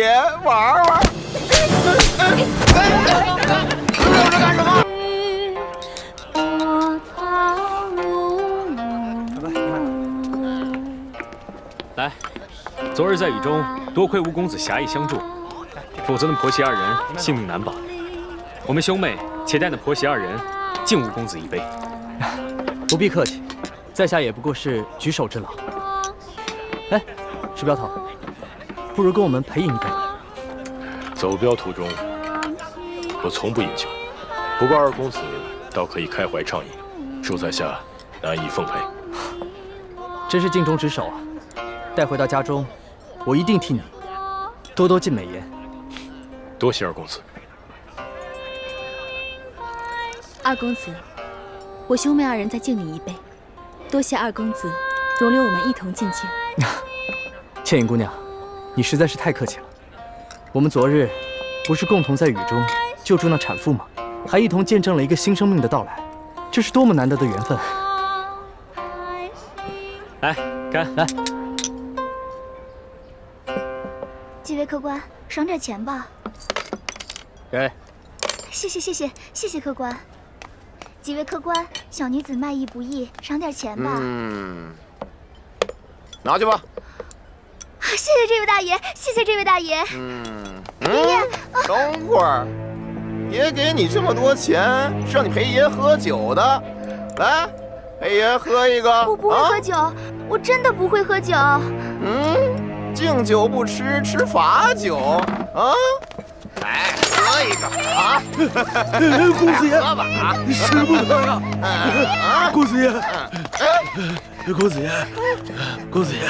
爷玩玩。这干什么？来，昨日在雨中，多亏吴公子侠义相助，否则那婆媳二人性命难保。我们兄妹且待那婆媳二人敬吴公子一杯。不必客气，在下也不过是举手之劳。哎，石镖头，不如跟我们陪饮一杯。走镖途中，我从不饮酒，不过二公子倒可以开怀畅饮，恕在下难以奉陪。真是尽忠职守啊！待回到家中，我一定替你多多尽美言。多谢二公子。二公子，我兄妹二人再敬你一杯，多谢二公子容留我们一同尽敬。倩影姑娘，你实在是太客气了。我们昨日不是共同在雨中救助那产妇吗？还一同见证了一个新生命的到来，这是多么难得的缘分！来，干！来，几位客官，赏点钱吧。给。谢谢客官。几位客官，小女子卖艺不易，赏点钱吧。拿去吧。谢谢这位大爷，谢谢这位大爷。爷，等会儿，爷给你这么多钱，是让你陪爷喝酒的。来，陪爷喝一个。我不会喝酒，我真的不会喝酒。敬酒不吃，吃罚酒啊！来，喝一个啊！公子爷，喝吧啊！使不得呀！公子爷，公子爷，公子爷，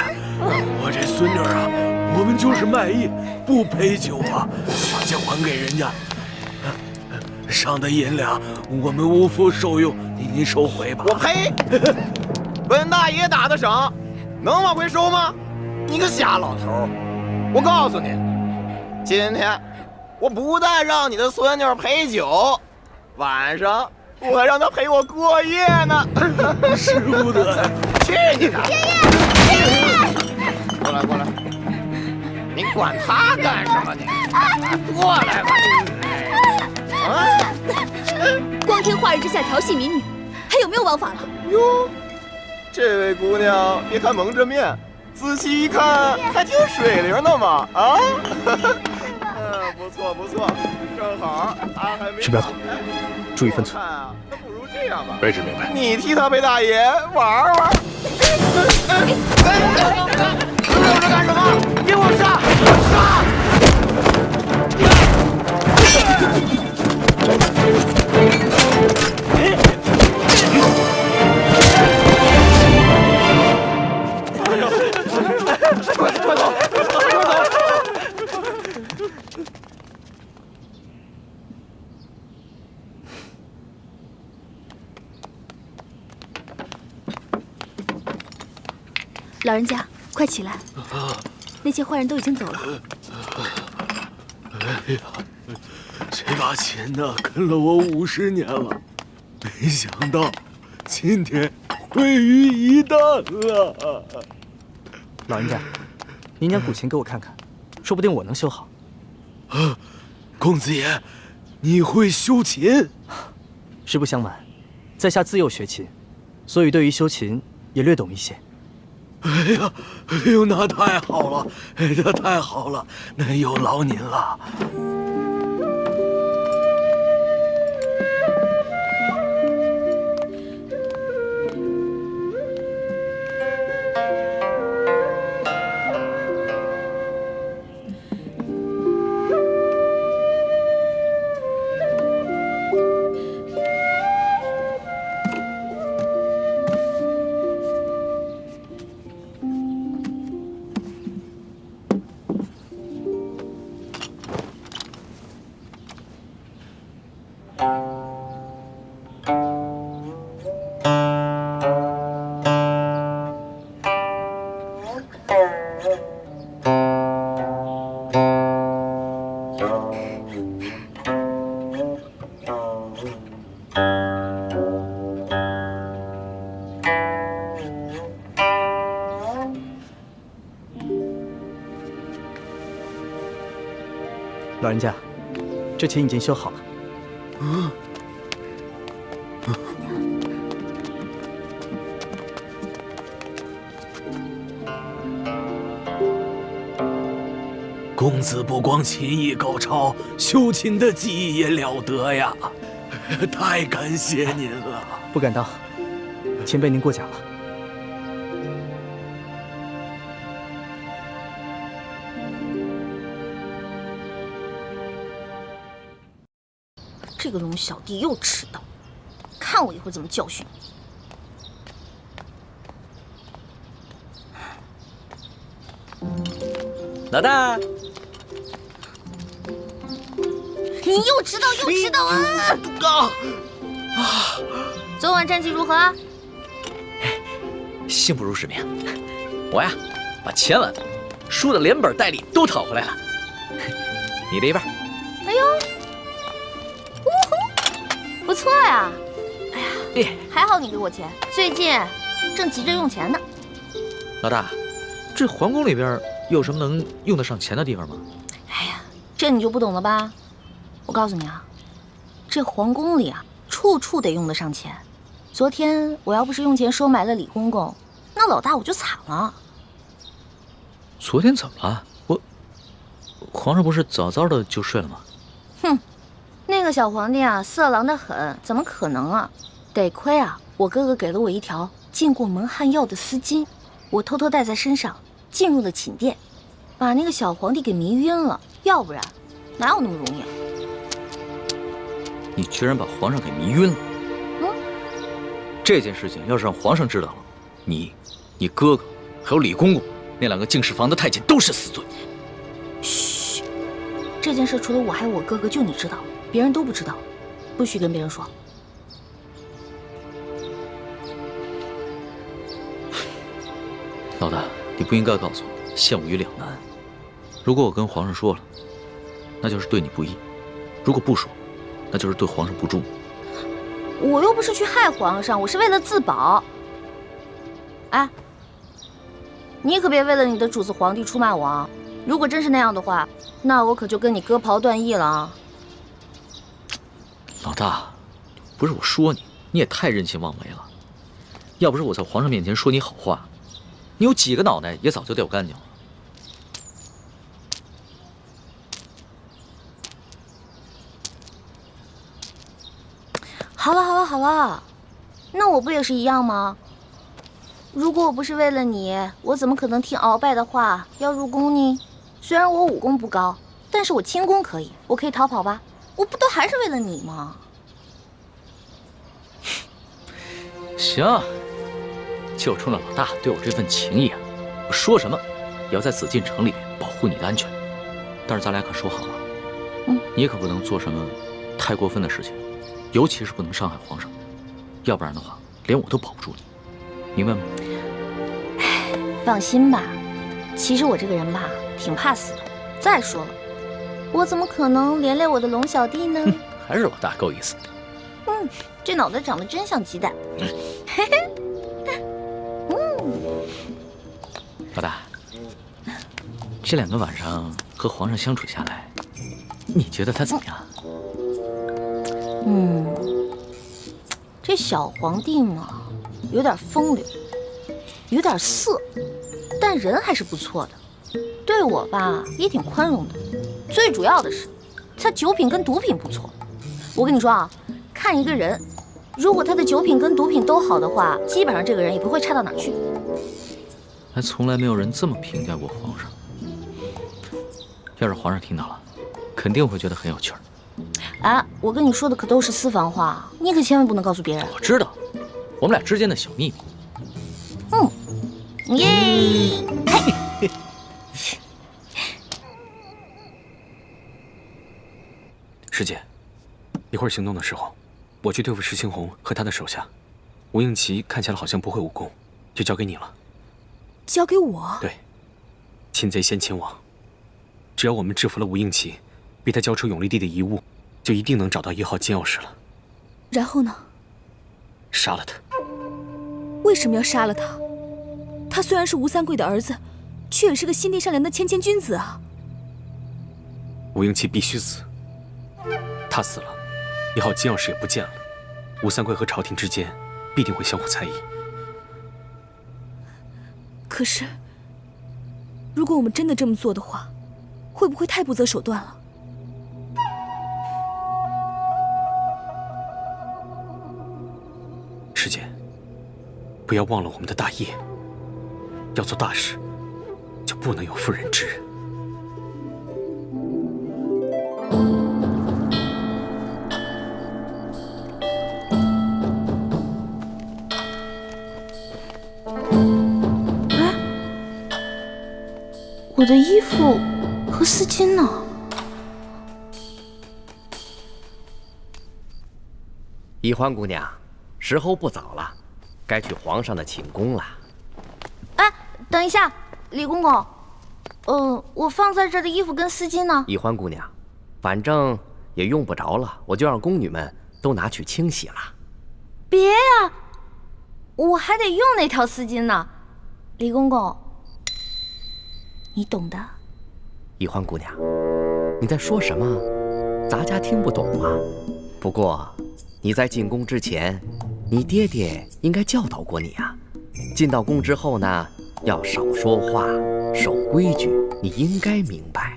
我这孙女啊，我们就是卖艺，不陪酒啊，把钱还给人家。赏的银两我们无福受用，您收回吧。我呸！本大爷打的赏，能往回收吗？你个瞎老头！我告诉你，今天我不但让你的孙女陪酒，晚上我还让她陪我过夜呢。使不得呀！去你的！爷爷，过来！你管他干什么你？过来吧！光天化日之下调戏民女，还有没有王法了？哟，这位姑娘，别看蒙着面，仔细一看还挺水灵的嘛！啊，不错，正好他还没。石镖头，注意分寸。那不如这样吧，卑职明白。你替他陪大爷玩玩。留着干什么？给我杀！快走！老人家，快起来！那些坏人都已经走了。哎呀，这把琴呢，跟了我50年了，没想到今天毁于一旦了。老人家，您将古琴给我看看，说不定我能修好。公子爷，你会修琴？实不相瞒，在下自幼学琴，所以对于修琴也略懂一些。哎呦，那太好了，那太好了，那有劳您了。老人家，这钱已经修好了。公子不光琴艺高超，修琴的技艺也了得呀！太感谢您了。不敢当，前辈您过奖了。这个龙小弟又迟到，看我一会儿怎么教训你！老大，你又迟到啊！昨晚战绩如何？幸不辱使命。我呀，把前晚输的连本带利都讨回来了。你的一半。哎呦，呜呼，不错呀！哎呀，还好你给我钱，最近正急着用钱呢。老大，这皇宫里边有什么能用得上钱的地方吗？哎呀，这你就不懂了吧？我告诉你啊，这皇宫里啊，处处得用得上钱。昨天我要不是用钱收买了李公公，那老大我就惨了。昨天怎么了？皇上不是早早的就睡了吗？哼，那个小皇帝啊，色狼得很，怎么可能啊？得亏啊，我哥哥给了我一条进过蒙汗药的丝巾，我偷偷带在身上，进入了寝殿，把那个小皇帝给迷晕了。要不然，哪有那么容易啊？你居然把皇上给迷晕了！这件事情要是让皇上知道了，你哥哥还有李公公那2个净室房的太监都是死罪。嘘，这件事除了我还有我哥哥，就你知道，别人都不知道，不许跟别人说。老大，你不应该告诉我，陷我于两难。如果我跟皇上说了，那就是对你不义；如果不说，那就是对皇上不忠。我又不是去害皇上，我是为了自保。哎，你可别为了你的主子皇帝出卖我啊！如果真是那样的话，那我可就跟你割袍断义了啊！老大，不是我说你，你也太任性妄为了。要不是我在皇上面前说你好话，你有几个脑袋也早就掉干净了。好了，那我不也是一样吗？如果我不是为了你，我怎么可能听鳌拜的话要入宫呢？虽然我武功不高，但是我轻功可以，我可以逃跑吧？我不都还是为了你吗？行，就冲着老大对我这份情谊啊，我说什么也要在紫禁城里面保护你的安全。但是咱俩可说好了，你可不能做什么太过分的事情，尤其是不能伤害皇上，要不然的话，连我都保不住你，明白吗？放心吧，其实我这个人吧，挺怕死的。再说了，我怎么可能连累我的龙小弟呢？还是老大够意思。这脑袋长得真像鸡蛋。老大，这2个晚上和皇上相处下来，你觉得他怎么样？这小皇帝嘛，有点风流，有点色，但人还是不错的，对我吧也挺宽容的。最主要的是，他酒品跟毒品不错。我跟你说啊，看一个人，如果他的酒品跟毒品都好的话，基本上这个人也不会差到哪儿去。还从来没有人这么评价过皇上。要是皇上听到了，肯定会觉得很有趣儿。啊，我跟你说的可都是私房话，你可千万不能告诉别人。我知道，我们俩之间的小秘密。耶！师姐，一会儿行动的时候，我去对付石青红和他的手下。吴应奇看起来好像不会武功，就交给你了。交给我？对，擒贼先擒王。只要我们制服了吴应奇，逼他交出永历帝的遗物，就一定能找到1号金钥匙了。然后呢？杀了他。为什么要杀了他？他虽然是吴三桂的儿子，却也是个心地善良的谦谦君子啊。吴英奇必须死。他死了，以后金钥匙也不见了，吴三桂和朝廷之间必定会相互猜疑。可是，如果我们真的这么做的话，会不会太不择手段了？师姐，不要忘了我们的大业。要做大事，就不能有妇人之仁。我的衣服和丝巾呢？宜欢姑娘，时候不早了，该去皇上的寝宫了。哎，等一下，李公公，我放在这儿的衣服跟丝巾呢？宜欢姑娘，反正也用不着了，我就让宫女们都拿去清洗了。别呀，我还得用那条丝巾呢。李公公，你懂的。宜欢姑娘，你在说什么？咱家听不懂啊。不过你在进宫之前，你爹爹应该教导过你啊。进到宫之后呢，要少说话，守规矩，你应该明白。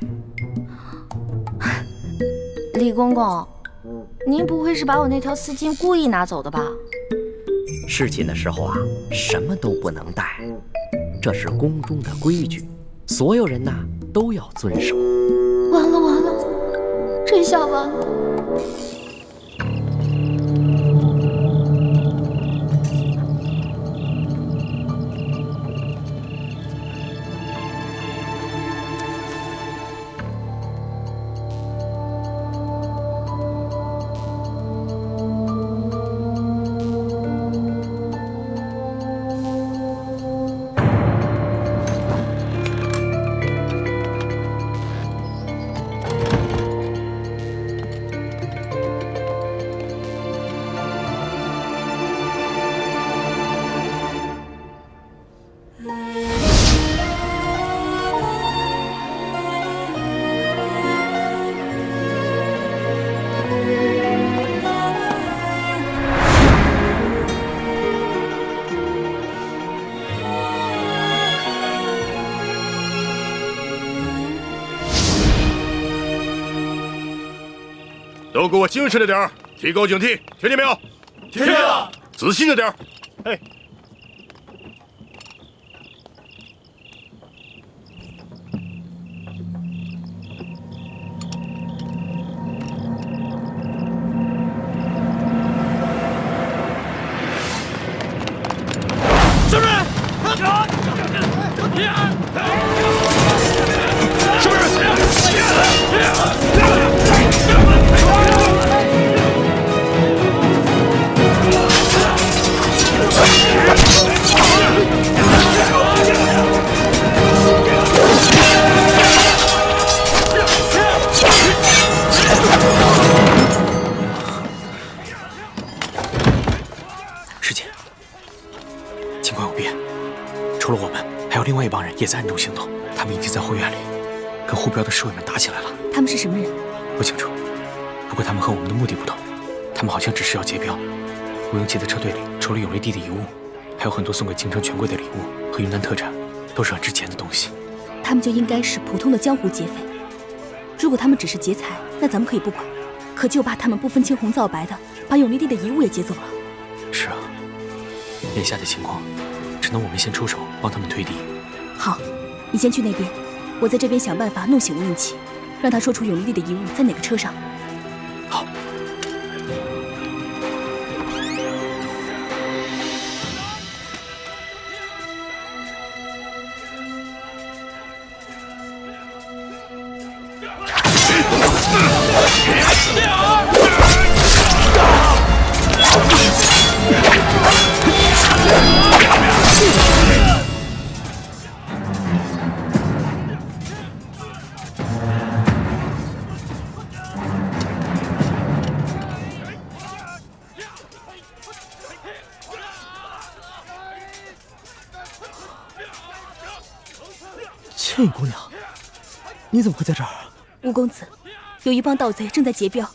李公公，您不会是把我那条丝巾故意拿走的吧？侍寝的时候啊，什么都不能带，这是宫中的规矩，所有人呐都要遵守。完了完了，这下完了。都给我精神着点，提高警惕，听见没有？听见了。仔细着点。哎。上面！师姐，情况有变，除了我们，还有另外一帮人也在暗中行动。他们已经在后院里跟护镖的侍卫们打起来了。他们是什么人？不清楚，不过他们和我们的目的不同。他们好像只是要劫镖。吴英奇的车队里，除了永历帝的遗物，还有很多送给京城权贵的礼物和云南特产，都是很值钱的东西。他们就应该是普通的江湖劫匪。如果他们只是劫财，那咱们可以不管。可就怕他们不分青红皂白的把永历帝的遗物也劫走了。是啊，眼下的情况，只能我们先出手帮他们推敌。好，你先去那边，我在这边想办法弄醒吴应奇，让他说出永历帝的遗物在哪个车上。好。倩影姑娘，你怎么会在这儿？吴公子，有一帮盗贼正在劫镖，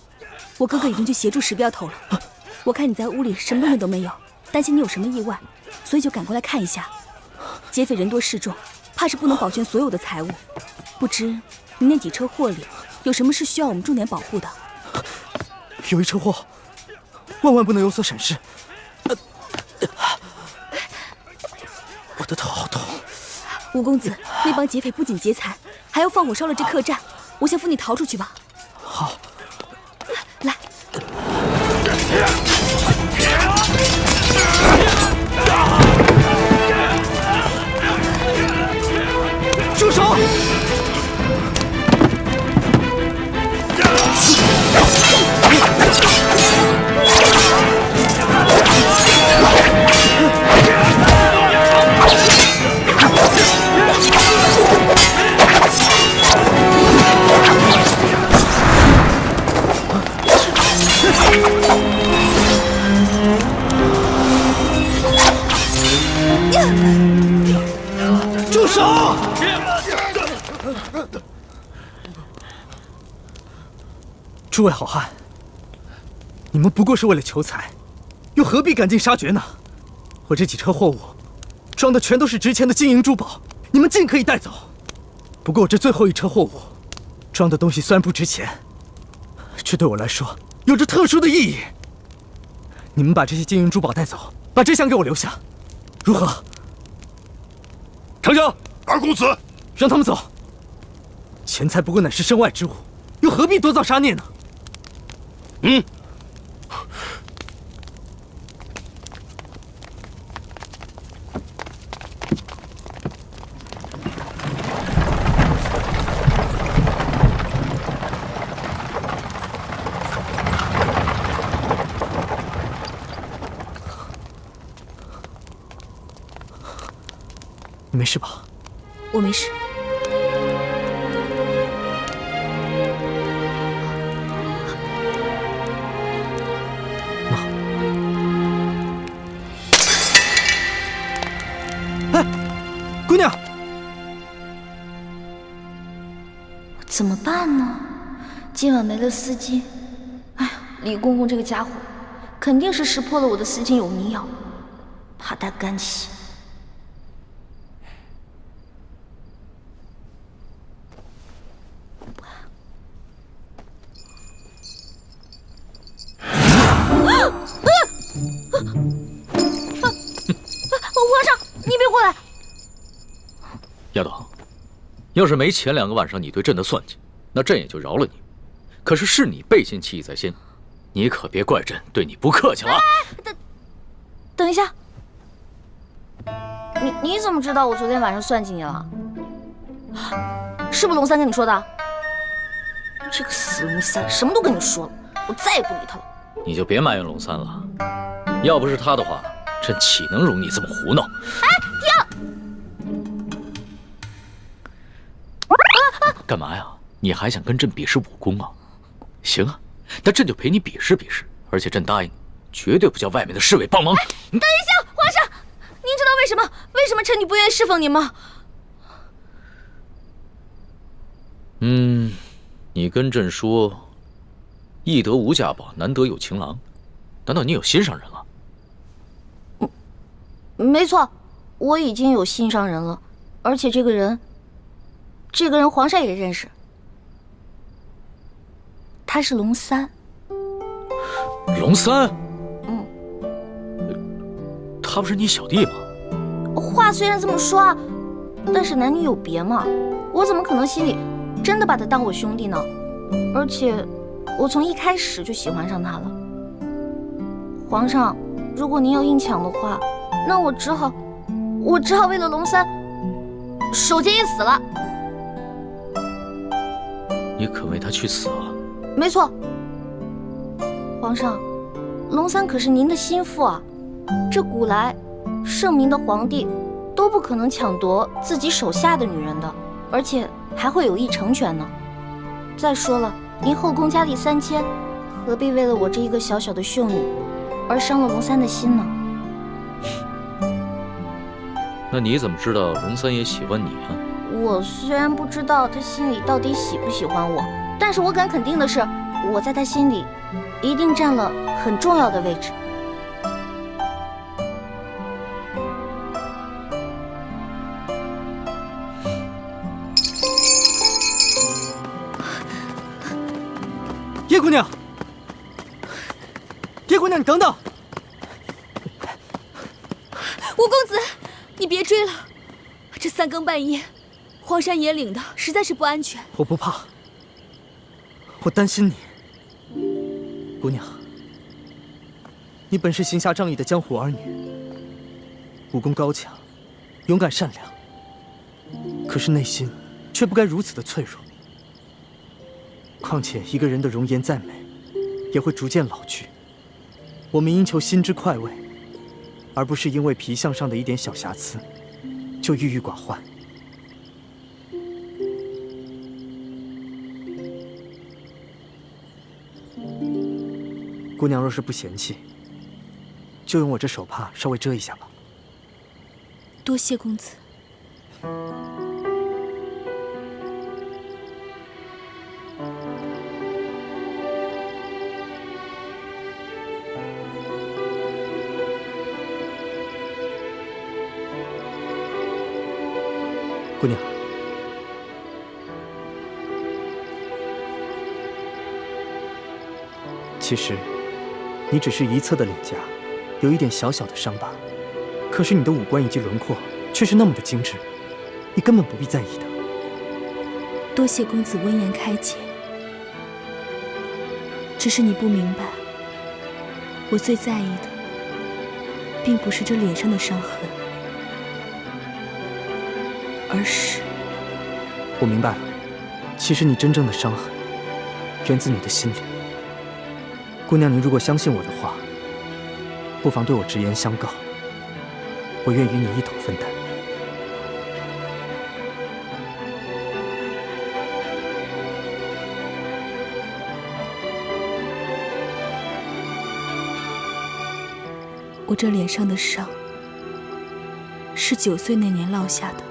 我哥哥已经去协助拾镖头了。我看你在屋里什么东西都没有，担心你有什么意外，所以就赶过来看一下。劫匪人多势众，怕是不能保全所有的财物。不知你那几车货里有什么是需要我们重点保护的？有一车货，万万不能有所闪失。我的头好痛。吴公子，那帮劫匪不仅劫财，还要放火烧了这客栈。我先扶你逃出去吧。好，来。住手！住手！诸位好汉，你们不过是为了求财，又何必赶尽杀绝呢？我这几车货物装的全都是值钱的金银珠宝，你们尽可以带走。不过我这最后一车货物装的东西虽然不值钱，却对我来说有着特殊的意义。你们把这些金银珠宝带走，把这箱给我留下，如何？丞相，二公子，让他们走。钱财不过乃是身外之物，又何必多造杀孽呢？嗯。你没事吧？我没事。哎，姑娘，怎么办呢？今晚没了丝巾。哎呀，李公公这个家伙，肯定是识破了我的丝巾有迷药，怕带干系。皇上，你别过来！丫头，要是没前2个晚上你对朕的算计，那朕也就饶了你。可是你背信弃义在先，你可别怪朕对你不客气了啊！等一下，你怎么知道我昨天晚上算计你了？是不是龙三跟你说的？这个死龙三，什么都跟你说了，我再也不理他了。你就别埋怨龙三了，要不是他的话，朕岂能容你这么胡闹？哎，停！干嘛呀？你还想跟朕比试武功啊？行啊，那朕就陪你比试比试，而且朕答应你，绝对不叫外面的侍卫帮忙。等一下，皇上，您知道为什么臣女不愿意侍奉您吗？你跟朕说，易得无价宝，难得有情郎，难道你有心上人了？没错，我已经有心上人了，而且这个人皇上也认识，他是龙三。龙三？他不是你小弟吗？话虽然这么说，但是男女有别嘛，我怎么可能心里真的把他当我兄弟呢？而且我从一开始就喜欢上他了。皇上，如果您要硬抢的话，那我只好为了龙三守节一死了。你肯为他去死啊？没错，皇上，龙三可是您的心腹啊，这古来圣明的皇帝都不可能抢夺自己手下的女人的，而且还会有意成全呢。再说了，您后宫佳丽3000，何必为了我这一个小小的秀女而伤了龙三的心呢？那你怎么知道龙三也喜欢你啊？我虽然不知道他心里到底喜不喜欢我，但是我敢肯定的是，我在他心里一定占了很重要的位置。叶姑娘，叶姑娘，你等等！吴公子，你别追了，这3更半夜，荒山野岭的，实在是不安全。我不怕，我担心你。姑娘，你本是行侠仗义的江湖儿女，武功高强，勇敢善良，可是内心却不该如此的脆弱。况且一个人的容颜再美，也会逐渐老去。我们应求心之快慰，而不是因为皮相上的一点小瑕疵，就郁郁寡欢。姑娘若是不嫌弃，就用我这手帕稍微遮一下吧。多谢公子。姑娘，其实你只是一侧的脸颊有一点小小的伤疤，可是你的五官以及轮廓却是那么的精致，你根本不必在意的。多谢公子温言开解，只是你不明白，我最在意的并不是这脸上的伤痕，而是……我明白了，其实你真正的伤痕源自你的心里。姑娘，你如果相信我的话，不妨对我直言相告，我愿与你一同分担。我这脸上的伤，是9岁那年落下的。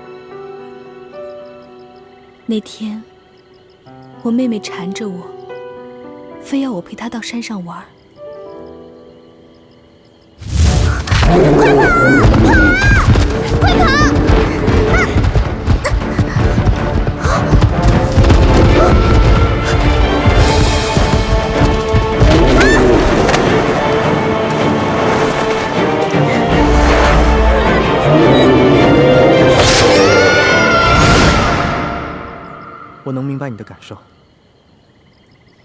那天，我妹妹缠着我，非要我陪她到山上玩。快跑！快跑！我能明白你的感受，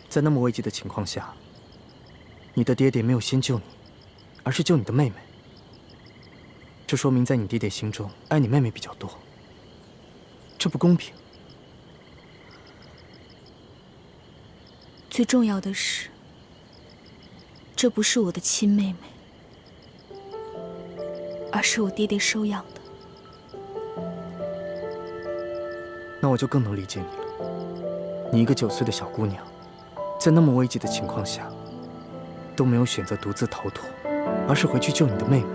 在那么危急的情况下，你的爹爹没有先救你，而是救你的妹妹。这说明在你爹爹心中爱你妹妹比较多，这不公平。最重要的是，这不是我的亲妹妹，而是我爹爹收养的。那我就更能理解你了。你一个9岁的小姑娘，在那么危急的情况下，都没有选择独自逃脱，而是回去救你的妹妹。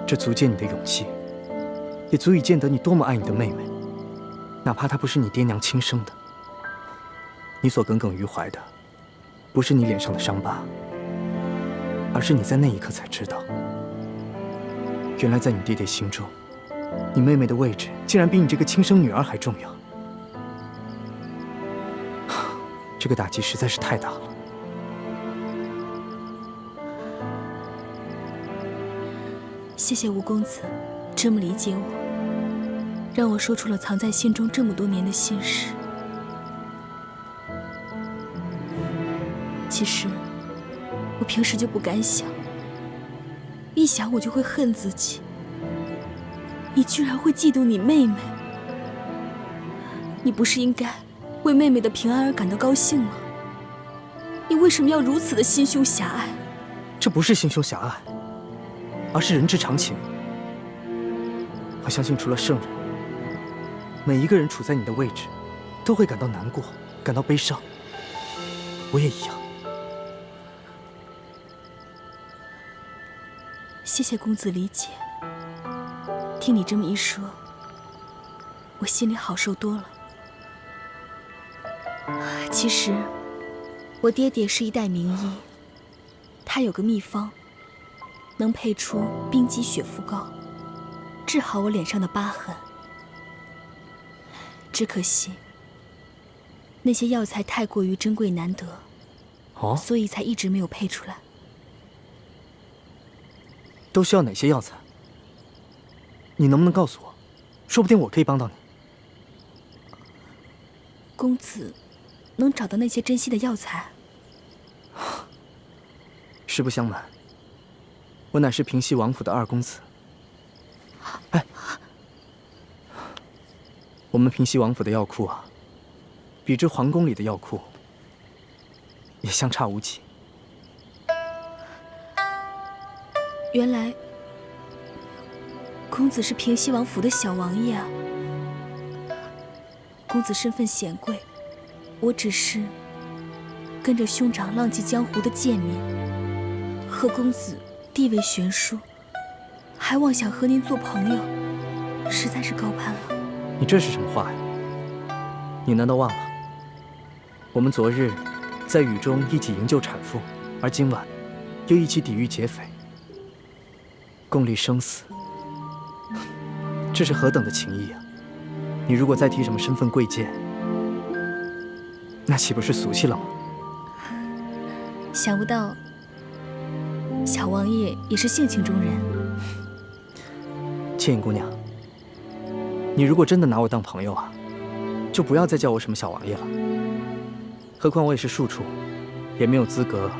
这足见你的勇气，也足以见得你多么爱你的妹妹，哪怕她不是你爹娘亲生的。你所耿耿于怀的，不是你脸上的伤疤，而是你在那一刻才知道，原来在你爹爹心中，你妹妹的位置竟然比你这个亲生女儿还重要。这个打击实在是太大了。谢谢吴公子这么理解我，让我说出了藏在心中这么多年的心事。其实我平时就不敢想，一想我就会恨自己。你居然会嫉妒你妹妹，你不是应该为妹妹的平安而感到高兴吗？你为什么要如此的心胸狭隘？这不是心胸狭隘，而是人之常情。我相信除了圣人，每一个人处在你的位置，都会感到难过，感到悲伤。我也一样。谢谢公子理解。听你这么一说，我心里好受多了。其实，我爹爹是一代名医，他有个秘方，能配出冰肌血肤膏，治好我脸上的疤痕。只可惜，那些药材太过于珍贵难得，所以才一直没有配出来。都需要哪些药材？你能不能告诉我？说不定我可以帮到你。公子能找到那些珍稀的药材？实不相瞒，我乃是平西王府的二公子。哎，我们平西王府的药库啊，比之皇宫里的药库也相差无几。原来，公子是平西王府的小王爷啊！公子身份显贵，我只是跟着兄长浪迹江湖的贱民，和公子地位悬殊，还妄想和您做朋友，实在是高攀了。你这是什么话呀？你难道忘了，我们昨日在雨中一起营救产妇，而今晚又一起抵御劫匪，共历生死，这是何等的情谊啊！你如果再提什么身份贵贱，那岂不是俗气了吗？想不到，小王爷也是性情中人。倩影姑娘，你如果真的拿我当朋友啊，就不要再叫我什么小王爷了。何况我也是庶出，也没有资格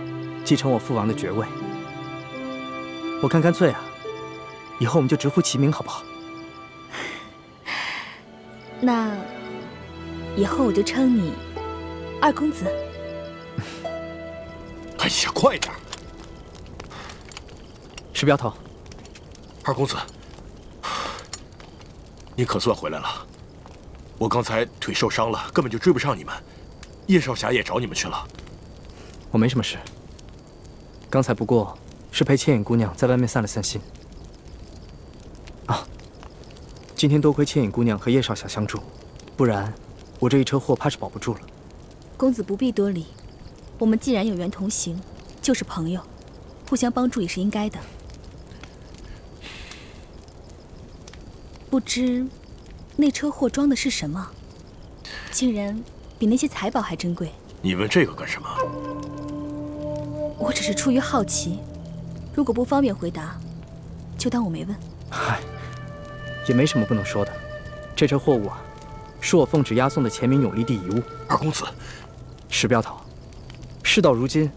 继承我父王的爵位。我看干脆啊，以后我们就直呼其名，好不好？那以后我就称你二公子。哎呀，快点！石镖头，二公子，你可算回来了。我刚才腿受伤了，根本就追不上你们。叶少侠也找你们去了。我没什么事，刚才不过是陪倩影姑娘在外面散了散心。啊，今天多亏倩影姑娘和叶少侠相助，不然我这一车祸怕是保不住了。公子不必多礼，我们既然有缘同行，就是朋友，互相帮助也是应该的。不知那车货装的是什么，竟然比那些财宝还珍贵。你问这个干什么？我只是出于好奇，如果不方便回答，就当我没问。嗨，也没什么不能说的。这车货物啊，是我奉旨押送的前明永历帝遗物。二公子，石镖头，事到如今，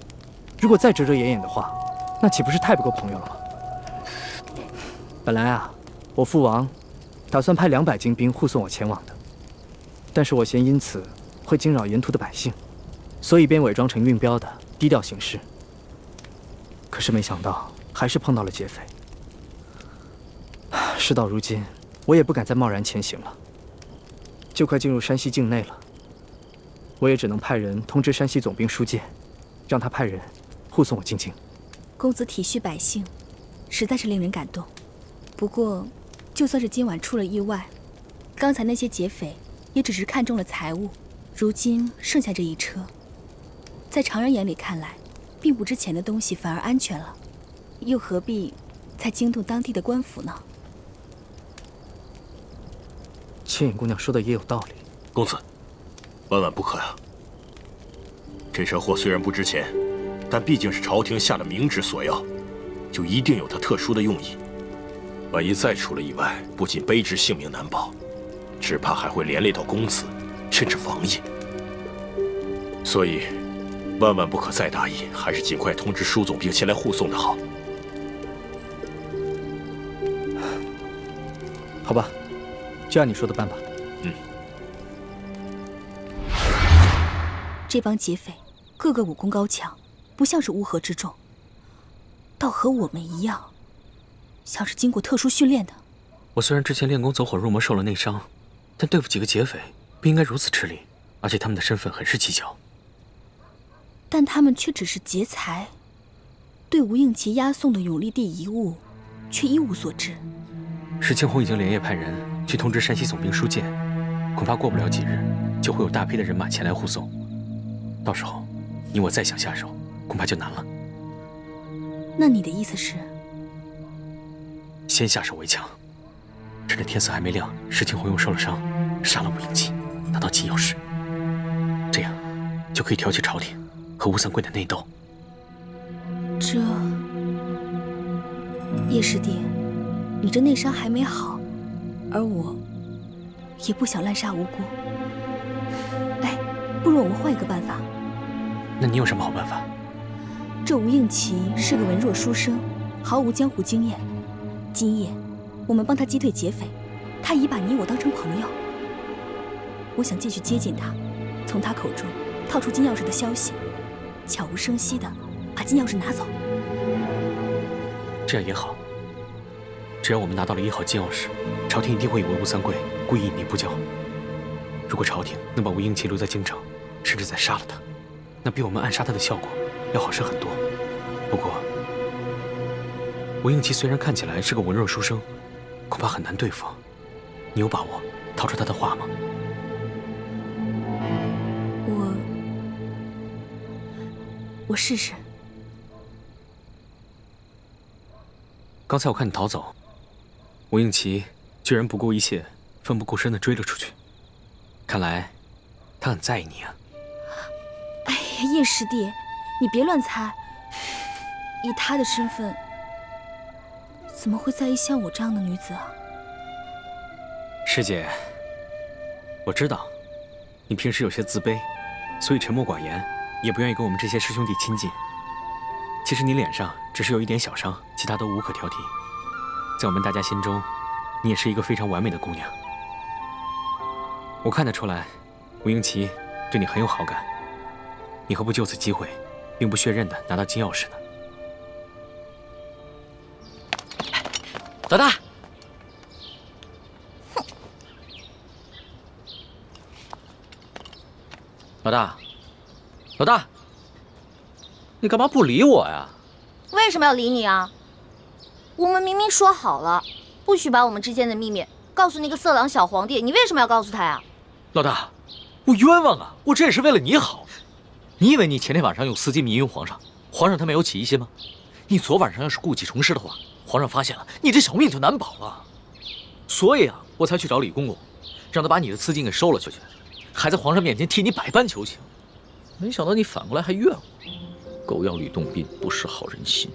如果再遮遮掩掩的话，那岂不是太不够朋友了吗？本来啊，我父王打算派200精兵护送我前往的，但是我嫌因此会惊扰沿途的百姓，所以便伪装成运镖的，低调行事。可是没想到，还是碰到了劫匪。事到如今，我也不敢再贸然前行了。就快进入山西境内了，我也只能派人通知山西总兵舒建，让他派人护送我进京。公子体恤百姓，实在是令人感动。不过，就算是今晚出了意外，刚才那些劫匪也只是看中了财物，如今剩下这一车，在常人眼里看来，并不值钱的东西反而安全了，又何必再惊动当地的官府呢？倩影姑娘说的也有道理。公子，万万不可呀！这车货虽然不值钱，但毕竟是朝廷下的明旨所要，就一定有它特殊的用意。万一再出了意外，不仅卑职性命难保，只怕还会连累到公子，甚至王爷。所以，万万不可再大意，还是尽快通知舒总兵前来护送的好。好吧，就按你说的办吧。这帮劫匪个个武功高强，不像是乌合之众，倒和我们一样，像是经过特殊训练的。我虽然之前练功走火入魔受了内伤，但对付几个劫匪不应该如此吃力，而且他们的身份很是蹊跷。但他们却只是劫财，对吴应奇押送的永历帝遗物却一无所知。石青红已经连夜派人去通知山西总兵舒建，恐怕过不了几日，就会有大批的人马前来护送。到时候你我再想下手，恐怕就难了。那你的意思是？先下手为强，趁着天色还没亮，石青红又受了伤，杀了吴应期，拿到金钥匙，这样就可以挑起朝廷和吴三桂的内斗。这，叶师弟，你这内伤还没好，而我也不想滥杀无辜。哎，不如我们换一个办法。那你有什么好办法？这吴应期是个文弱书生，毫无江湖经验。今夜我们帮他击退劫匪，他已把你我当成朋友。我想进去接近他，从他口中套出金钥匙的消息，悄无声息地把金钥匙拿走。这样也好。只要我们拿到了1号金钥匙，朝廷一定会以为吴三桂故意隐匿不交。如果朝廷能把吴应期留在京城，甚至再杀了他，那比我们暗杀他的效果要好上很多。不过，吴应期虽然看起来是个文弱书生，恐怕很难对付。你有把握套出他的话吗？我试试。刚才我看你逃走，吴应期居然不顾一切、奋不顾身地追了出去，看来他很在意你啊。哎呀，叶师弟，你别乱猜，以他的身份，怎么会在意像我这样的女子啊？师姐，我知道你平时有些自卑，所以沉默寡言，也不愿意跟我们这些师兄弟亲近。其实你脸上只是有一点小伤，其他都无可挑剔。在我们大家心中，你也是一个非常完美的姑娘。我看得出来，吴应期对你很有好感。你何不就此机会，兵不血刃地拿到金钥匙呢？老大，老大，老大，你干嘛不理我呀？为什么要理你啊？我们明明说好了，不许把我们之间的秘密告诉那个色狼小皇帝，你为什么要告诉他呀？老大，我冤枉啊！我这也是为了你好。你以为你前天晚上用丝巾迷晕皇上，皇上他没有起疑心吗？你昨晚上要是故技重施的话，皇上发现了，你这小命就难保了。所以啊，我才去找李公公，让他把你的丝巾给收了去，还在皇上面前替你百般求情。没想到你反过来还怨我，狗咬吕洞宾，不识好人心。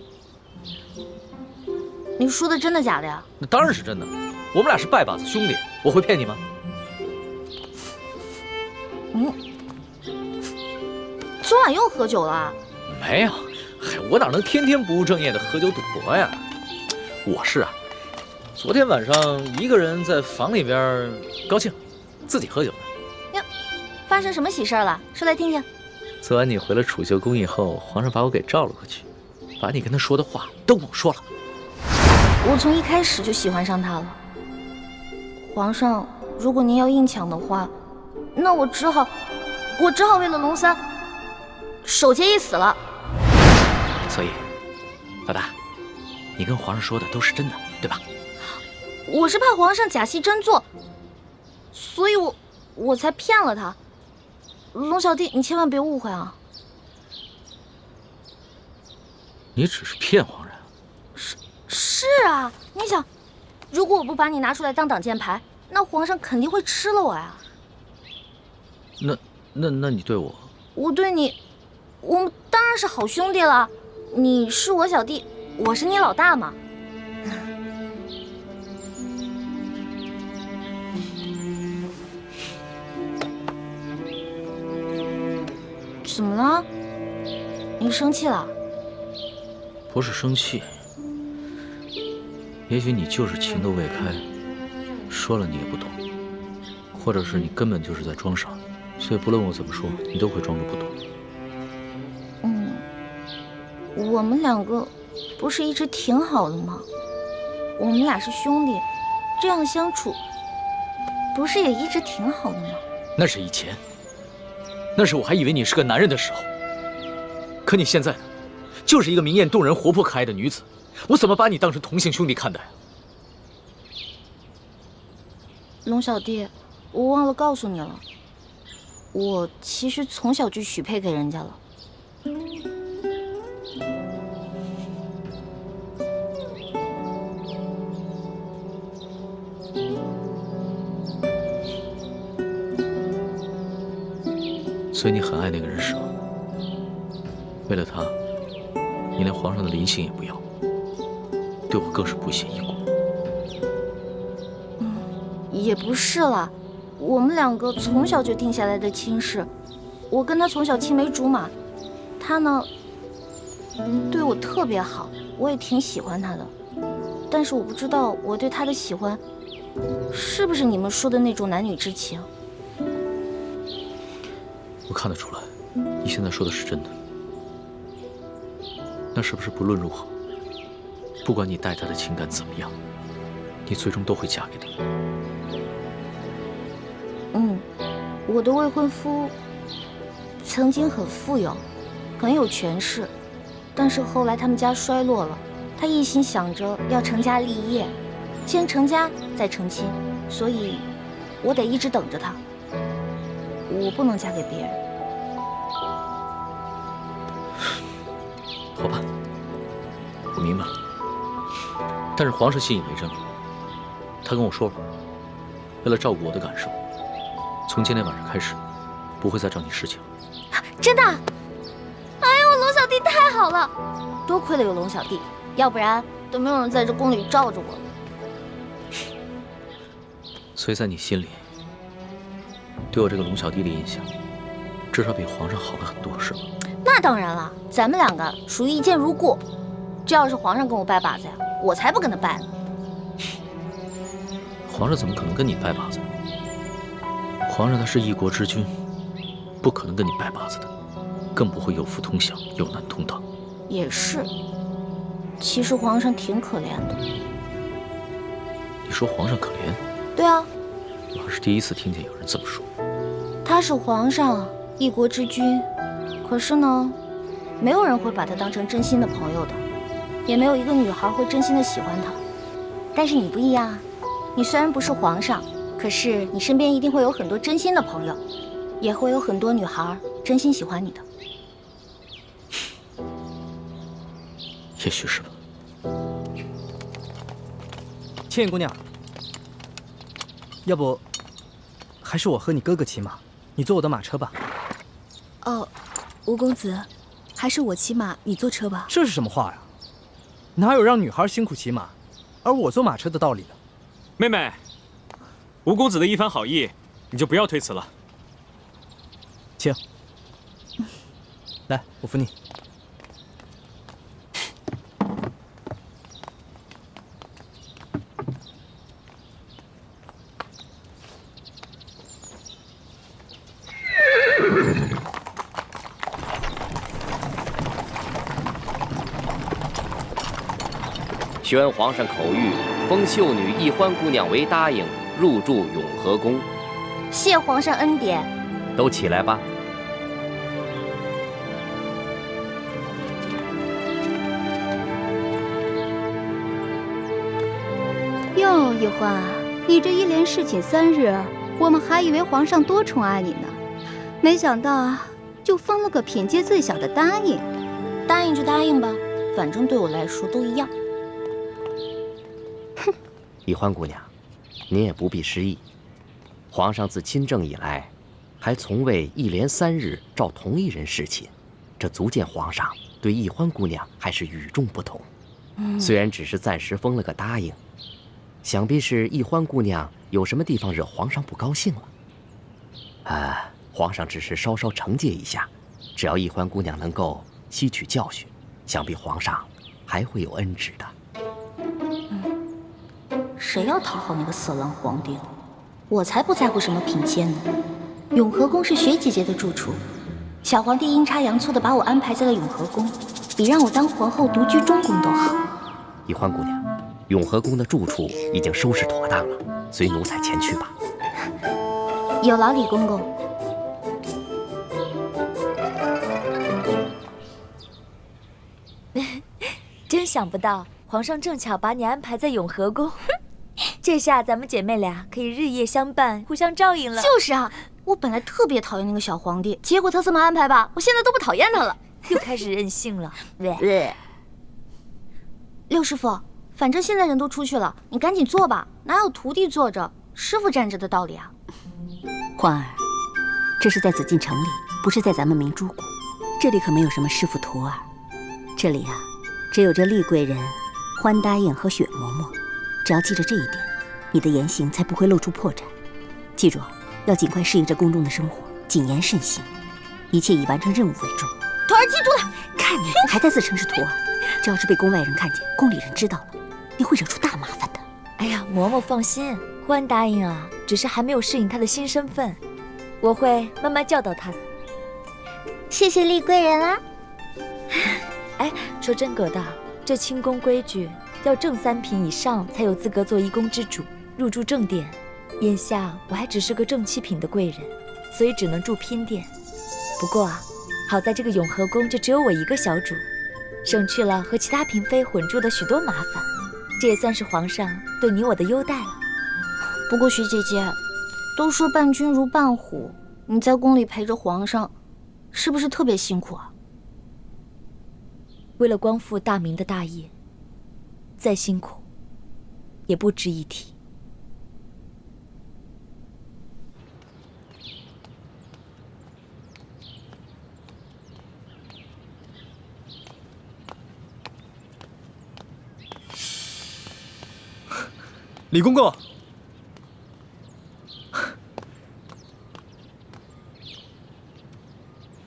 你说的真的假的呀？那当然是真的，我们俩是拜把子兄弟，我会骗你吗？昨晚又喝酒了？没有，嗨，我哪能天天不务正业的喝酒赌博呀？我是啊，昨天晚上一个人在房里边高兴，自己喝酒呢。呀，发生什么喜事了？说来听听。昨晚你回了储秀宫以后，皇上把我给召了过去，把你跟他说的话都跟我说了。我从一开始就喜欢上他了。皇上，如果您要硬抢的话，那我只好为了龙三守节一死了。所以，老大，你跟皇上说的都是真的，对吧？我是怕皇上假戏真做，所以我才骗了他。龙小弟，你千万别误会啊！你只是骗皇上？是啊，你想，如果我不把你拿出来当挡箭牌，那皇上肯定会吃了我呀。那你对我？我对你，我们当然是好兄弟了。你是我小弟，我是你老大嘛。怎么了？你生气了？不是生气，也许你就是情窦未开，说了你也不懂，或者是你根本就是在装傻，所以不论我怎么说，你都会装着不懂。我们两个不是一直挺好的吗？我们俩是兄弟，这样相处不是也一直挺好的吗？那是以前，那是我还以为你是个男人的时候。可你现在呢，就是一个明艳动人、活泼可爱的女子，我怎么把你当成同性兄弟看待啊？龙小弟，我忘了告诉你了，我其实从小就许配给人家了。所以你很爱那个人是吗？为了他，你连皇上的临幸也不要，对我更是不屑一顾。也不是啦，我们两个从小就定下来的亲事，我跟他从小青梅竹马，他呢对我特别好，我也挺喜欢他的。但是我不知道我对他的喜欢，是不是你们说的那种男女之情？我看得出来，你现在说的是真的。那是不是不论如何，不管你待他的情感怎么样，你最终都会嫁给他？我的未婚夫曾经很富有，很有权势，但是后来他们家衰落了，他一心想着要成家立业，先成家再成亲，所以我得一直等着他，我不能嫁给别人。好吧，我明白了。但是皇上信以为真了，他跟我说了，为了照顾我的感受，从今天晚上开始，不会再找你侍寝了。真的？哎呦，龙小弟太好了，多亏了有龙小弟，要不然都没有人在这宫里罩着我了。所以在你心里，对我这个龙小弟的印象，至少比皇上好了很多，是吗？那当然了，咱们两个属于一见如故。这要是皇上跟我拜把子呀，我才不跟他拜呢。皇上怎么可能跟你拜把子？皇上他是一国之君，不可能跟你拜把子的，更不会有福同享，有难同当。也是，其实皇上挺可怜的。你说皇上可怜？对啊，我还是第一次听见有人这么说。他是皇上，一国之君，可是呢，没有人会把他当成真心的朋友的，也没有一个女孩会真心的喜欢他。但是你不一样啊，你虽然不是皇上，可是你身边一定会有很多真心的朋友，也会有很多女孩真心喜欢你的。也许是吧。倩影姑娘，要不还是我和你哥哥骑马，你坐我的马车吧。哦，吴公子，还是我骑马，你坐车吧。这是什么话呀？哪有让女孩辛苦骑马，而我坐马车的道理呢？妹妹，吴公子的一番好意，你就不要推辞了。请，来，我扶你。宣皇上口谕，封秀女易欢姑娘为答应，入住永和宫。谢皇上恩典。都起来吧。哟，易欢，你这一连侍寝3日，我们还以为皇上多宠爱你呢，没想到就封了个品阶最小的答应。答应就答应吧，反正对我来说都一样。哼，易欢姑娘，您也不必失意。皇上自亲政以来，还从未一连3日召同一人侍寝，这足见皇上对易欢姑娘还是与众不同。虽然只是暂时封了个答应，想必是易欢姑娘有什么地方惹皇上不高兴了。皇上只是稍稍惩戒一下，只要易欢姑娘能够吸取教训，想必皇上还会有恩旨的。谁要讨好那个色狼皇帝了？我才不在乎什么品阶呢。永和宫是雪姐姐的住处，小皇帝阴差阳错的把我安排在了永和宫，比让我当皇后独居中宫都好。易欢姑娘，永和宫的住处已经收拾妥当了，随奴才前去吧。有劳李公公。真想不到，皇上正巧把你安排在永和宫，这下咱们姐妹俩可以日夜相伴，互相照应了。就是啊，我本来特别讨厌那个小皇帝，结果他这么安排吧，我现在都不讨厌他了。又开始任性了。六师傅，反正现在人都出去了，你赶紧做吧，哪有徒弟坐着，师傅站着的道理啊？欢儿，这是在紫禁城里，不是在咱们明珠谷，这里可没有什么师傅徒儿，这里啊，只有这厉贵人、欢答应和雪嬷嬷。只要记着这一点，你的言行才不会露出破绽。记住，要尽快适应这宫中的生活，谨言慎行，一切以完成任务为重。徒儿记住了。看你还在自称是徒儿，这要是被宫外人看见，宫里人知道了，你会惹出大麻烦的。哎呀，嬷嬷放心，欢答应啊，只是还没有适应他的新身份，我会慢慢教导他的。谢谢厉贵人啦。哎，说真格的，这清宫规矩要正3品以上才有资格做一宫之主，入住正殿。眼下我还只是个正7品的贵人，所以只能住嫔殿。不过啊，好在这个永和宫就只有我一个小主，省去了和其他嫔妃混住的许多麻烦，这也算是皇上对你我的优待了。不过徐姐姐，都说伴君如伴虎，你在宫里陪着皇上，是不是特别辛苦啊？为了光复大明的大业，再辛苦也不值一提。李公公，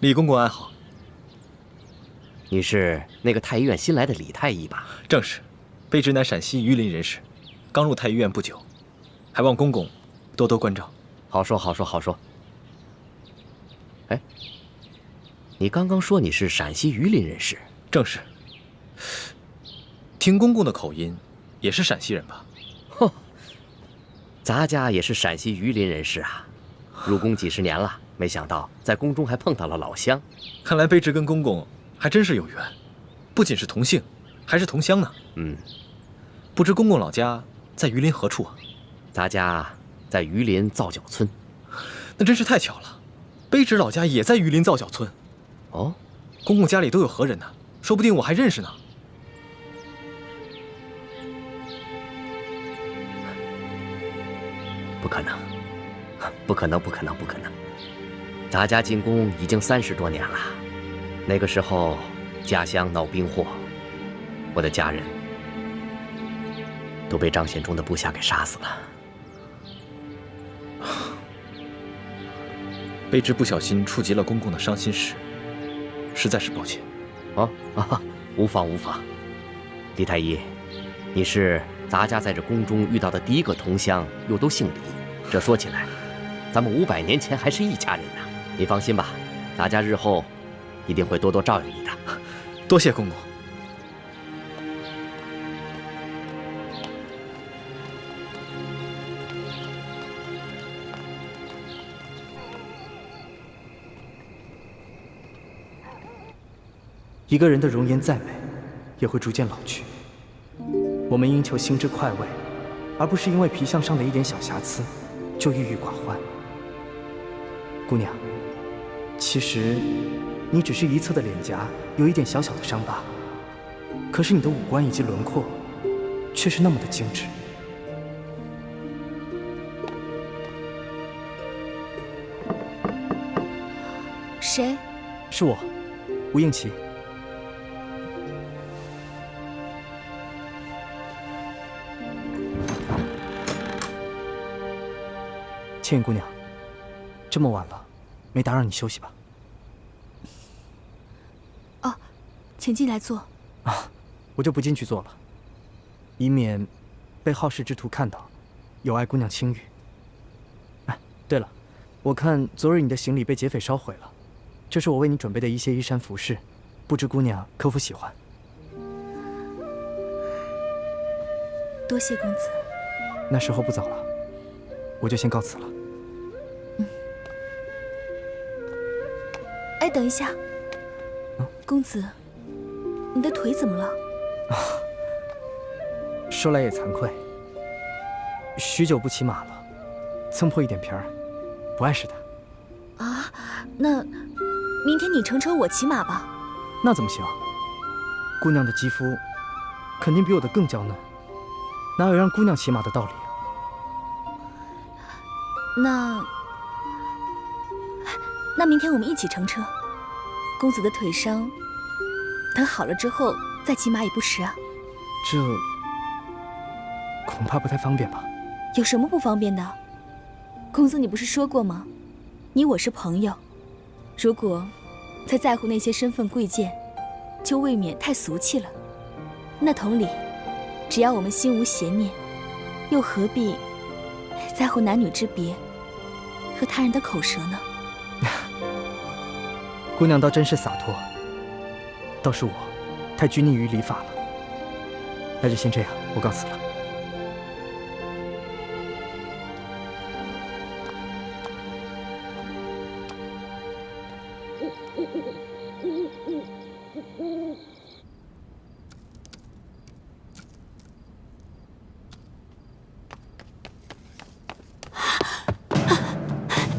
李公公安好。你是那个太医院新来的李太医吧？正是，卑职乃陕西榆林人士，刚入太医院不久，还望公公多多关照。好说好说好说。哎，你刚刚说你是陕西榆林人士？正是。听公公的口音，也是陕西人吧？哼，咱家也是陕西榆林人士啊，入宫几十年了，没想到在宫中还碰到了老乡。看来卑职跟公公还真是有缘，不仅是同姓，还是同乡呢。嗯，不知公公老家在榆林何处啊？咱家在榆林皂角村。那真是太巧了，卑职老家也在榆林皂角村。哦，公公家里都有何人呢？说不定我还认识呢。不可能，不可能，不可能，不可能！咱家进宫已经30多年了，那个时候家乡闹兵祸，我的家人都被张显忠的部下给杀死了。卑职不小心触及了公公的伤心事，实在是抱歉。无妨无妨。李太医，你是咱家在这宫中遇到的第一个同乡，又都姓李，这说起来，咱们500年前还是一家人呢。你放心吧，咱家日后一定会多多照应你的。多谢公公。一个人的容颜再美，也会逐渐老去。我们应求心之快慰，而不是因为皮相上的一点小瑕疵就郁郁寡欢。姑娘，其实你只是一侧的脸颊有一点小小的伤疤，可是你的五官以及轮廓却是那么的精致。谁？是我，吴应琪。倩影姑娘，这么晚了，没打扰你休息吧？哦，请进来坐。啊，我就不进去坐了，以免被好事之徒看到，有碍姑娘清誉。哎，对了，我看昨日你的行李被劫匪烧毁了，这是我为你准备的一些衣衫服饰，不知姑娘可否喜欢？多谢公子。那时候不早了，我就先告辞了。哎，等一下，公子，你的腿怎么了？说来也惭愧，许久不骑马了，蹭破一点皮儿，不碍事的。那明天你乘车，我骑马吧。那怎么行？姑娘的肌肤肯定比我的更娇嫩，哪有让姑娘骑马的道理啊？那明天我们一起乘车。公子的腿伤，等好了之后再骑马也不迟啊。这恐怕不太方便吧？有什么不方便的？公子，你不是说过吗？你我是朋友，如果再在乎那些身份贵贱，就未免太俗气了。那同理，只要我们心无邪念，又何必在乎男女之别和他人的口舌呢？姑娘倒真是洒脱，倒是我太拘泥于礼法了。那就先这样，我告辞了。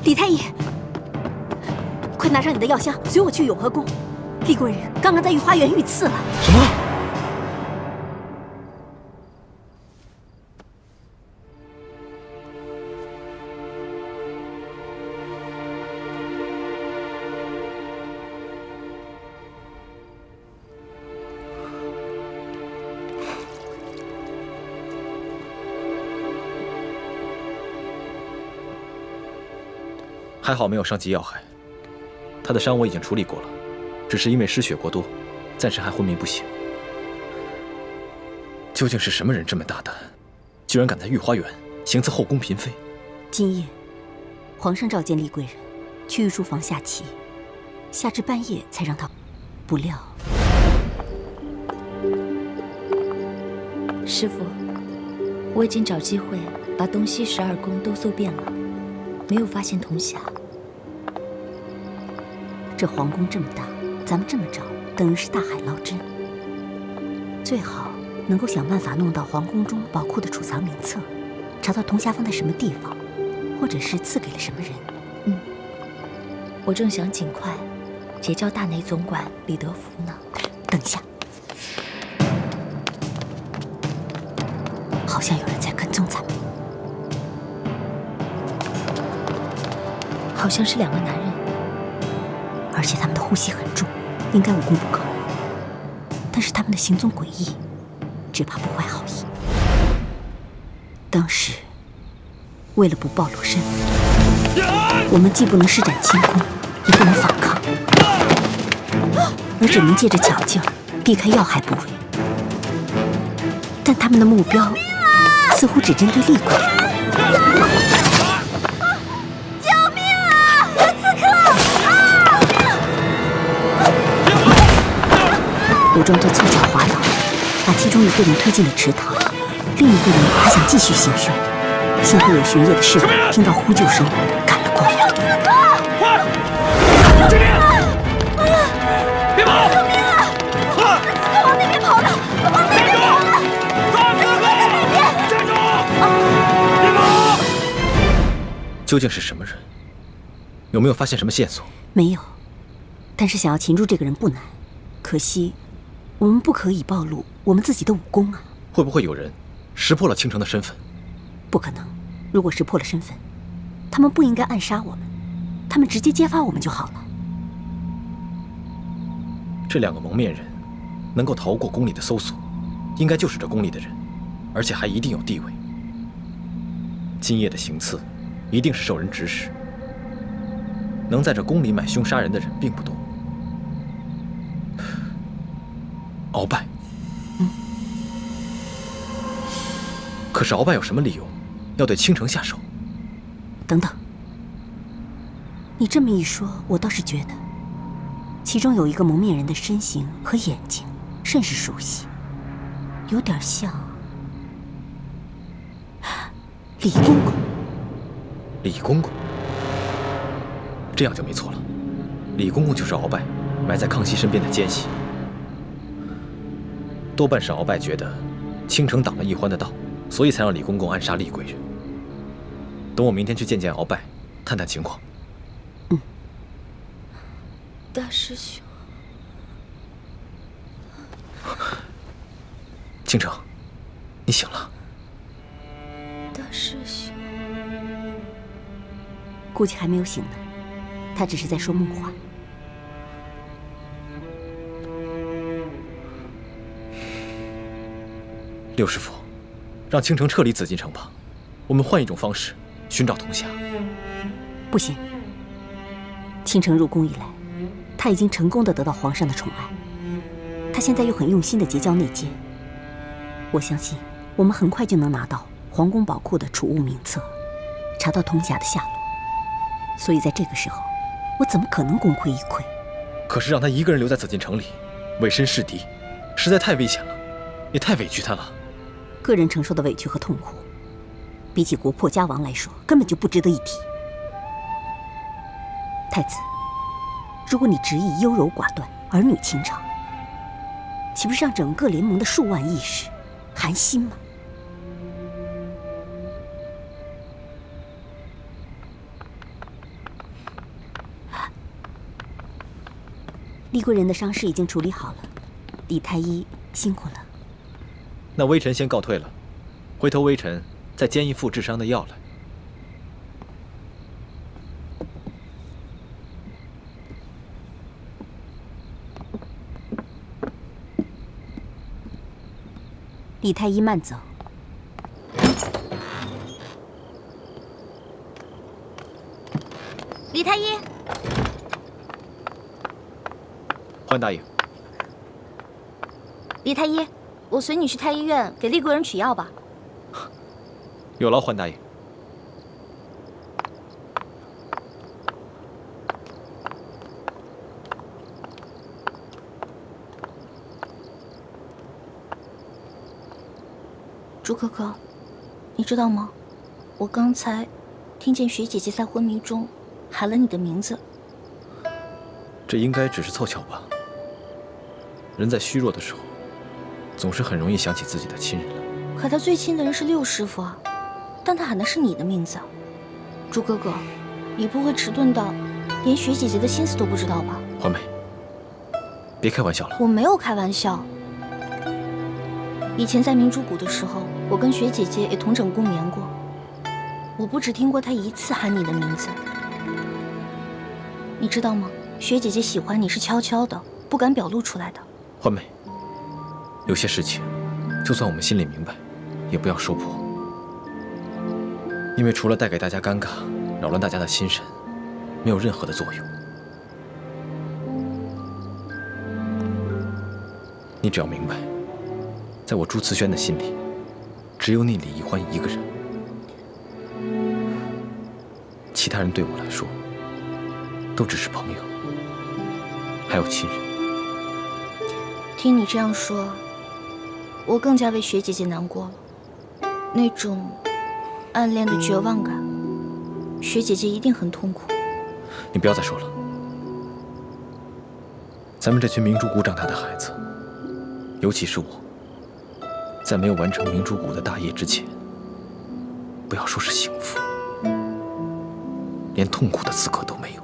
李太医，快拿上你的药箱，随我去永和宫。厉贵人刚刚在御花园遇刺了。什么？还好没有伤及要害，他的伤我已经处理过了，只是因为失血过多，暂时还昏迷不醒。究竟是什么人这么大胆，居然敢在御花园行刺后宫嫔妃？今夜，皇上召见厉贵人去御书房下棋，下至半夜才让他，不料……师父，我已经找机会把东西12宫都搜遍了，没有发现铜匣。这皇宫这么大，咱们这么找，等于是大海捞针。最好能够想办法弄到皇宫中宝库的储藏名册，查到铜匣放在什么地方，或者是赐给了什么人。我正想尽快结交大内总管李德福呢。等一下，好像有人在跟踪咱们。好像是2个男人，而且他们的呼吸很重，应该武功不高，但是他们的行踪诡异，只怕不怀好意。当时为了不暴露身份，我们既不能施展轻功，也不能反抗，而只能借着巧劲避开要害部位。但他们的目标似乎只针对厉贵人。我装作凑巧滑倒，把其中一个人推进了池塘，另一个人还想继续行凶。幸亏有巡夜的侍卫听到呼救声赶了过来。有刺客！这边！别跑！救命啊！刺客往那边跑了！往那边跑了！抓刺客！在那边！站住！别跑！究竟是什么人？有没有发现什么线索？没有，但是想要擒住这个人不难，可惜我们不可以暴露我们自己的武功啊！会不会有人识破了倾城的身份？不可能，如果识破了身份，他们不应该暗杀我们，他们直接揭发我们就好了。这2个蒙面人能够逃过宫里的搜索，应该就是这宫里的人，而且还一定有地位。今夜的行刺一定是受人指使，能在这宫里买凶杀人的人并不多。鳌拜，可是鳌拜有什么理由要对倾城下手？等等，你这么一说，我倒是觉得其中有一个蒙面人的身形和眼睛甚是熟悉，有点像李公公。李公公，这样就没错了。李公公就是鳌拜埋在康熙身边的奸细，多半是鳌拜觉得倾城挡了奕欢的道，所以才让李公公暗杀厉贵人。等我明天去见见鳌拜，探探情况。大师兄，倾城，你醒了。大师兄，估计还没有醒呢，他只是在说梦话。六师傅，让倾城撤离紫禁城吧，我们换一种方式寻找童霞。不行，倾城入宫以来，他已经成功的得到皇上的宠爱，他现在又很用心的结交内奸，我相信我们很快就能拿到皇宫宝库的储物名册，查到童霞的下落。所以在这个时候，我怎么可能功亏一篑？可是让他一个人留在紫禁城里，委身侍敌，实在太危险了，也太委屈他了。个人承受的委屈和痛苦，比起国破家亡来说，根本就不值得一提。太子，如果你执意优柔寡断、儿女情长，岂不是让整个联盟的数万义士寒心吗？厉贵人的伤势已经处理好了，李太医辛苦了。那微臣先告退了，回头微臣再煎一副治伤的药来。李太医慢走。李太医，欢大爷。李太医，我随你去太医院给厉贵人取药吧。有劳欢大爷。朱可可，你知道吗？我刚才听见雪姐姐在昏迷中喊了你的名字。这应该只是凑巧吧。人在虚弱的时候，总是很容易想起自己的亲人了。可他最亲的人是六师傅啊，但他喊的是你的名字。朱哥哥，你不会迟钝到连雪姐姐的心思都不知道吧？欢梅，别开玩笑了。我没有开玩笑。以前在明珠谷的时候，我跟雪姐姐也同枕共眠过。我不只听过她一次喊你的名字。你知道吗？雪姐姐喜欢你是悄悄的，不敢表露出来的。欢梅，有些事情，就算我们心里明白，也不要说破，因为除了带给大家尴尬，扰乱大家的心神，没有任何的作用。你只要明白，在我朱慈轩的心里，只有你李易欢一个人，其他人对我来说，都只是朋友，还有亲人。听你这样说，我更加为雪姐姐难过了。那种暗恋的绝望感，雪姐姐一定很痛苦。你不要再说了。咱们这群明珠谷长大的孩子，尤其是我，在没有完成明珠谷的大业之前，不要说是幸福，连痛苦的资格都没有。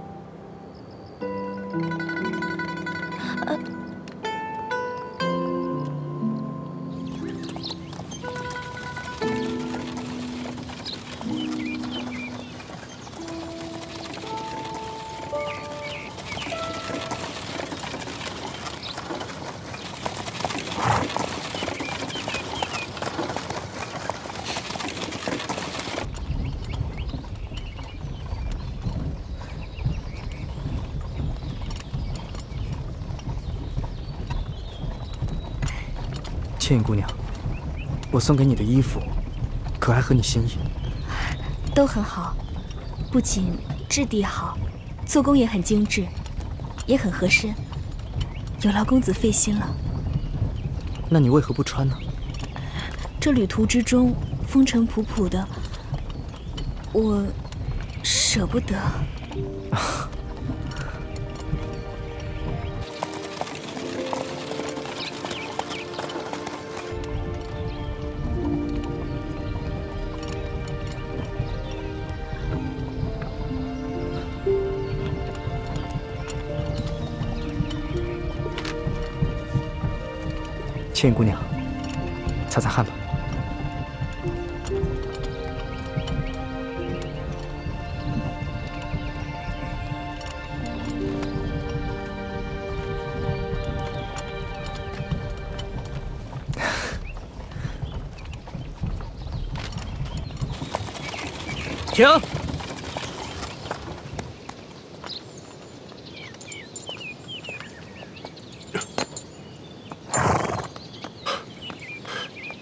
倩影姑娘，我送给你的衣服，可还合你心意？都很好，不仅质地好，做工也很精致，也很合身，有劳公子费心了。那你为何不穿呢？这旅途之中风尘仆仆的，我舍不得。倩影姑娘，擦擦汗吧。停！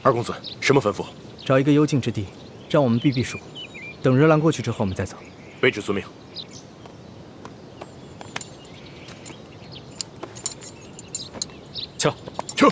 二公子，什么吩咐？找一个幽静之地，让我们避避暑。等热浪过去之后，我们再走。卑职遵命。撤！撤！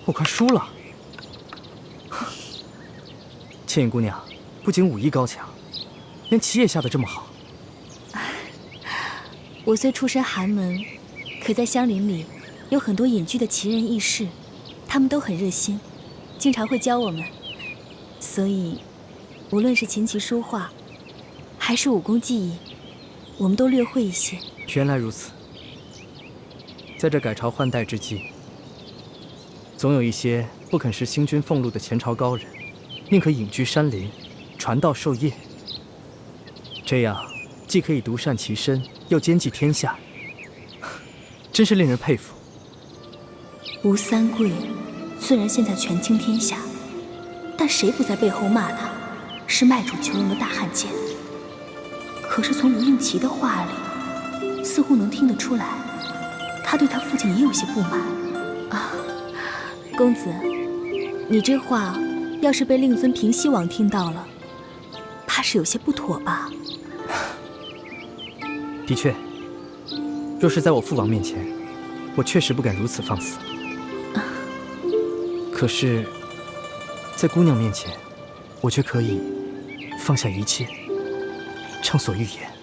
我快输了。倩影姑娘不仅武艺高强，连棋也下得这么好。我虽出身寒门，可在香林里有很多隐居的奇人异士，他们都很热心，经常会教我们。所以，无论是琴棋书画，还是武功技艺，我们都略会一些。原来如此。在这改朝换代之际，总有一些不肯食新君俸禄的前朝高人，宁可隐居山林，传道授业。这样既可以独善其身，又兼济天下，真是令人佩服。吴三桂虽然现在权倾天下，但谁不在背后骂他是卖主求荣的大汉奸？可是从吴应奇的话里，似乎能听得出来，他对他父亲也有些不满啊。公子，你这话要是被令尊平西王听到了，怕是有些不妥吧？的确，若是在我父王面前，我确实不敢如此放肆。可是，在姑娘面前，我却可以放下一切，畅所欲言。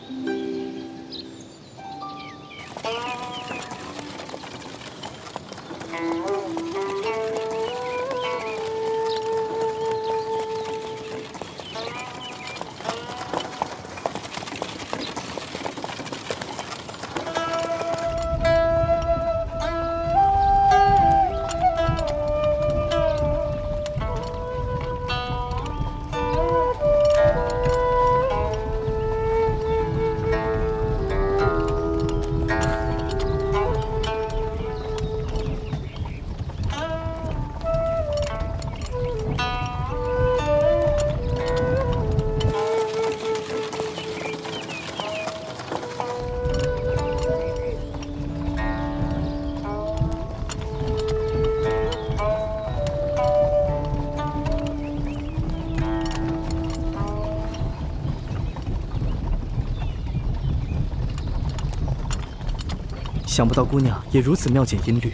想不到姑娘也如此妙解音律。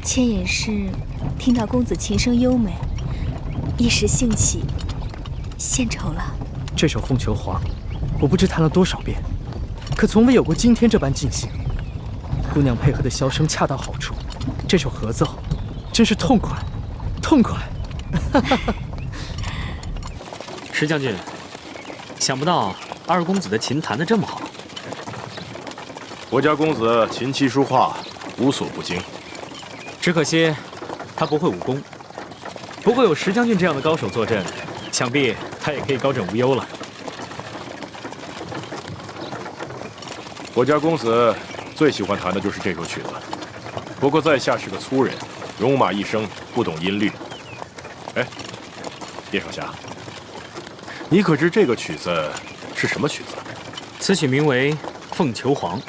妾也是听到公子琴声优美，一时兴起，献丑了。这首《凤求凰》，我不知弹了多少遍，可从未有过今天这般尽兴。姑娘配合的箫声恰到好处，这首合奏真是痛快，痛快。石将军，想不到二公子的琴弹得这么好。我家公子琴棋书画无所不精，只可惜他不会武功。不过有石将军这样的高手坐镇，想必他也可以高枕无忧了。我家公子最喜欢弹的就是这首曲子，不过在下是个粗人，戎马一生，不懂音律。哎，叶少侠，你可知这个曲子是什么曲子？此曲名为《凤求凰》，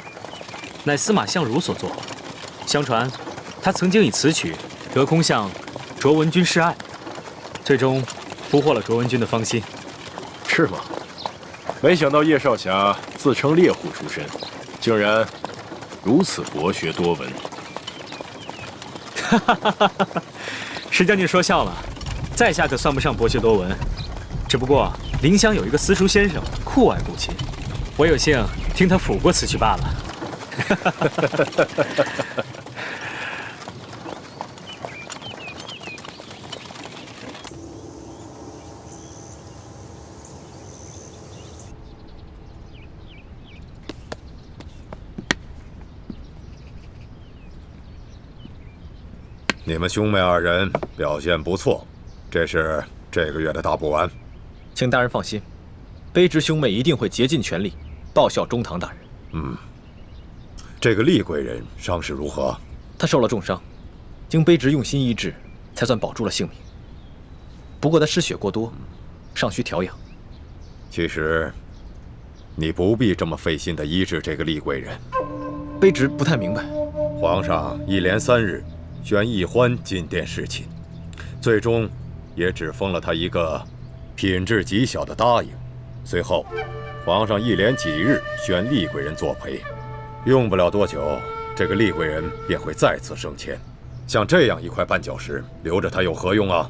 乃司马相如所作。相传，他曾经以此曲得空向卓文君示爱，最终俘获了卓文君的芳心。是吗？没想到叶少侠自称猎户出身，竟然如此博学多闻。石将军说笑了，在下可算不上博学多闻，只不过临湘有一个私塾先生酷爱古琴，我有幸听他抚过此曲罢了。你们兄妹二人表现不错，这是这个月的大补丸。请大人放心，卑职兄妹一定会竭尽全力报效中堂大人。这个厉贵人伤势如何？他受了重伤，经卑职用心医治，才算保住了性命。不过他失血过多，尚需调养。其实，你不必这么费心地医治这个厉贵人。卑职不太明白。皇上一连3日宣奕欢进殿侍寝，最终也只封了他一个品质极小的答应。随后，皇上一连几日宣厉贵人作陪，用不了多久，这个厉贵人便会再次升迁。像这样一块绊脚石，留着他有何用啊？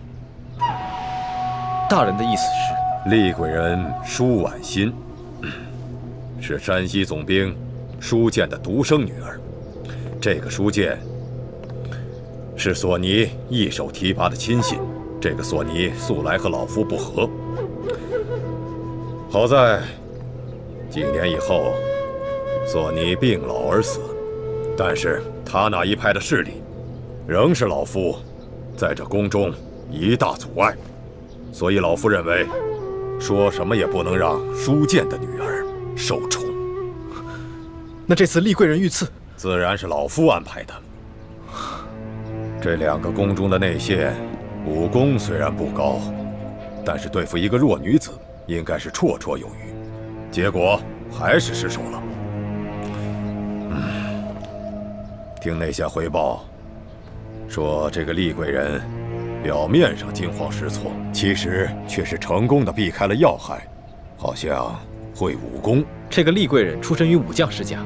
大人的意思是，厉贵人舒婉心，是山西总兵舒建的独生女儿。这个舒建是索尼一手提拔的亲信，这个索尼素来和老夫不和。好在几年以后，索尼病老而死，但是他那一派的势力，仍是老夫在这宫中一大阻碍。所以老夫认为，说什么也不能让舒建的女儿受宠。那这次厉贵人遇刺，自然是老夫安排的。这2个宫中的内线，武功虽然不高，但是对付一个弱女子，应该是绰绰有余。结果还是失手了。听内线回报，说这个厉贵人表面上惊慌失措，其实却是成功的避开了要害，好像会武功。这个厉贵人出身于武将世家，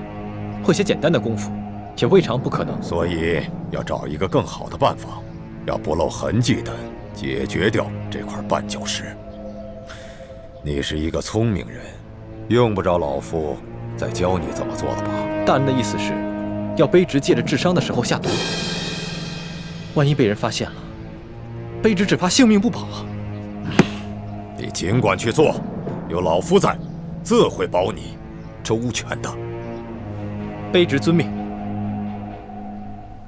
会些简单的功夫，也未尝不可能。所以要找一个更好的办法，要不露痕迹的解决掉这块绊脚石。你是一个聪明人，用不着老夫再教你怎么做了吧？大人的意思是，要卑职借着治伤的时候下毒，万一被人发现了，卑职只怕性命不保啊！你尽管去做，有老夫在，自会保你周全的。卑职遵命。